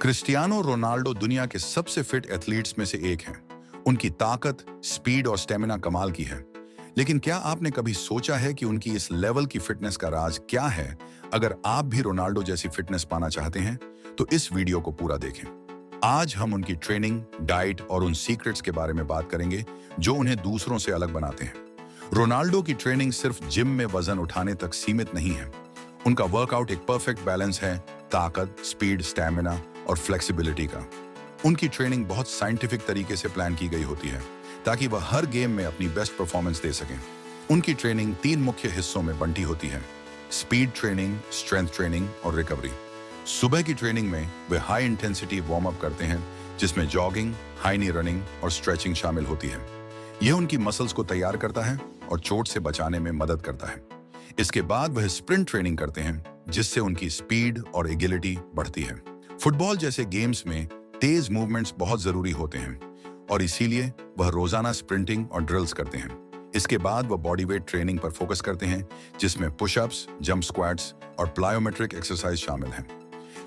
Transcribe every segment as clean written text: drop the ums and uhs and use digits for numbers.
Cristiano Ronaldo दुनिया के सबसे फिट एथलीट्स में से एक हैं। उनकी ताकत, स्पीड और स्टेमिना कमाल की है। लेकिन क्या आपने कभी सोचा है कि उनकी इस लेवल की फिटनेस का राज क्या है? अगर आप भी रोनाल्डो जैसी फिटनेस पाना चाहते हैं, तो इस वीडियो को पूरा देखें। आज हम उनकी ट्रेनिंग, डाइट और उन सीक्रेट्स के बारे में बात करेंगे जो उन्हें दूसरों से अलग बनाते हैं। रोनाल्डो की ट्रेनिंग सिर्फ जिम में वजन उठाने तक सीमित नहीं है। उनका वर्कआउट एक परफेक्ट बैलेंस है, ताकत, स्पीड, स्टैमिना और फ्लेक्सिबिलिटी का। उनकी ट्रेनिंग बहुत साइंटिफिक तरीके से प्लान की गई होती है ताकि वह हर गेम में अपनी बेस्ट परफॉर्मेंस दे सकें। उनकी ट्रेनिंग 3 मुख्य हिस्सों में बंटी होती है: स्पीड ट्रेनिंग, स्ट्रेंथ ट्रेनिंग और रिकवरी। सुबह की ट्रेनिंग में वे हाई इंटेंसिटी वार्म अप करते हैं, जिसमें जॉगिंग, हाई नी रनिंग और स्ट्रेचिंग शामिल होती है। यह उनकी मसल्स को तैयार करता है और चोट से बचाने में मदद करता है। इसके बाद वह स्प्रिंट ट्रेनिंग करते हैं, जिससे उनकी स्पीड और एगिलिटी बढ़ती है। फुटबॉल जैसे गेम्स में तेज मूवमेंट्स बहुत जरूरी होते हैं और इसीलिए वह रोजाना स्प्रिंटिंग और ड्रिल्स करते हैं। इसके बाद वह बॉडी वेट ट्रेनिंग पर फोकस करते हैं, जिसमें पुशअप्स, जंप स्क्वाट्स और प्लायोमेट्रिक एक्सरसाइज शामिल हैं।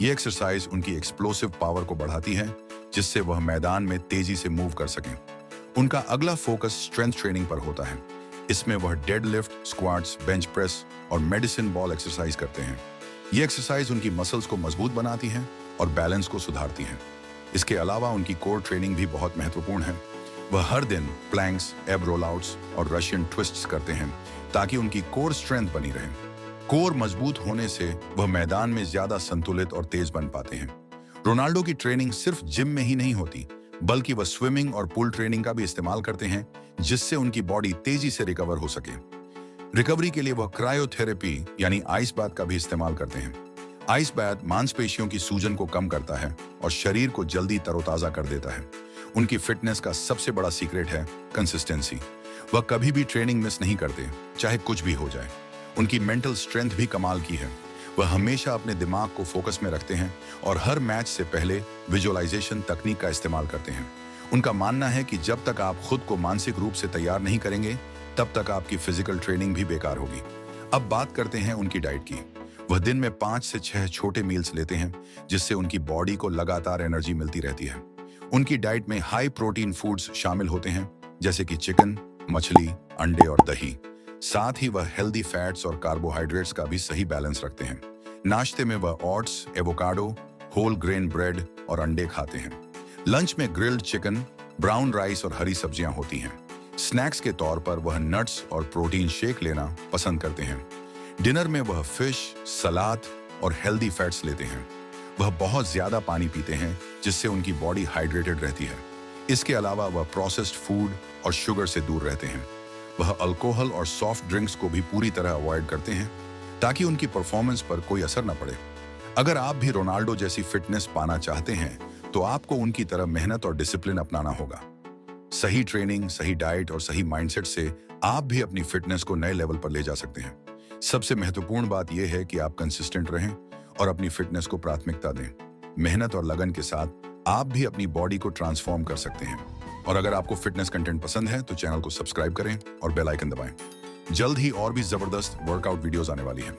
ये एक्सरसाइज उनकी एक्सप्लोसिव पावर को बढ़ाती है, जिससे वह मैदान में तेजी से मूव कर सकें। उनका अगला फोकस स्ट्रेंथ ट्रेनिंग पर होता है। इसमें वह डेडलिफ्ट, स्क्वाट्स, बेंच प्रेस और मेडिसिन बॉल एक्सरसाइज करते हैं। ये एक्सरसाइज उनकी मसल्स को मजबूत बनाती हैं और बैलेंस को सुधारती हैं। इसके अलावा उनकी कोर ट्रेनिंग भी बहुत महत्वपूर्ण है। वह हर दिन प्लैंक्स, एब रोलआउट्स और रशियन ट्विस्ट्स करते हैं ताकि उनकी कोर स्ट्रेंथ बनी रहे। कोर मजबूत होने से वह मैदान में ज्यादा संतुलित और तेज बन पाते हैं। रोनाल्डो की ट्रेनिंग सिर्फ जिम में ही नहीं होती, बल्कि वह स्विमिंग और पूल ट्रेनिंग का भी इस्तेमाल करते हैं, जिससे उनकी बॉडी तेजी से रिकवर हो सके। रिकवरी के लिए वह क्रायोथेरेपी यानी आइस बाथ का भी इस्तेमाल करते हैं। आइस बाथ मांसपेशियों की सूजन को कम करता है और शरीर को जल्दी तरोताजा कर देता है। उनकी फिटनेस का सबसे बड़ा सीक्रेट है कंसिस्टेंसी। वह कभी भी ट्रेनिंग मिस नहीं करते, चाहे कुछ भी हो जाए। उनकी मेंटल स्ट्रेंथ भी कमाल की है। वह हमेशा अपने दिमाग को फोकस में रखते हैं और हर मैच से पहले विजुअलाइजेशन तकनीक का इस्तेमाल करते हैं। उनका मानना है कि जब तक आप खुद को मानसिक रूप से तैयार नहीं करेंगे, तब तक आपकी फिजिकल ट्रेनिंग भी बेकार होगी। अब बात करते हैं उनकी डाइट की। वह दिन में 5 से 6 छोटे मील्स लेते हैं, जिससे उनकी बॉडी को लगातार एनर्जी मिलती रहती है। उनकी डाइट में हाई प्रोटीन फूड्स शामिल होते हैं, जैसे कि चिकन, मछली, अंडे और दही। साथ ही वह हेल्दी फैट्स और कार्बोहाइड्रेट्स का भी सही बैलेंस रखते हैं। नाश्ते में वह oats, avocado, whole grain bread और अंडे खाते हैं। लंच में ग्रिल्ड चिकन, ब्राउन राइस और हरी सब्जियां होती हैं। स्नैक्स के तौर पर वह नट्स और प्रोटीन शेक लेना पसंद करते हैं। डिनर में वह फिश, सलाद और हेल्दी फैट्स लेते हैं। वह बहुत ज्यादा पानी पीते हैं, जिससे उनकी बॉडी हाइड्रेटेड रहती है। इसके अलावा वह प्रोसेस्ड फूड और शुगर से दूर रहते हैं। वह अल्कोहल और सॉफ्ट ड्रिंक्स को भी पूरी तरह अवॉइड करते हैं, ताकि उनकी परफॉर्मेंस पर कोई असर न पड़े। अगर आप भी रोनाल्डो जैसी फिटनेस पाना चाहते हैं, तो आपको उनकी तरह मेहनत और डिसिप्लिन अपनाना होगा। सही ट्रेनिंग, सही डाइट और सही माइंडसेट से आप भी अपनी फिटनेस को नए लेवल पर ले जा सकते हैं। सबसे महत्वपूर्ण बात यह है कि आप कंसिस्टेंट रहें और अपनी फिटनेस को प्राथमिकता दें। मेहनत और लगन के साथ आप भी अपनी बॉडी को ट्रांसफॉर्म कर सकते हैं। और अगर आपको फिटनेस कंटेंट पसंद है, तो चैनल को सब्सक्राइब करें और बेल आइकन दबाएं। जल्द ही और भी जबरदस्त वर्कआउट वीडियोस आने वाली हैं।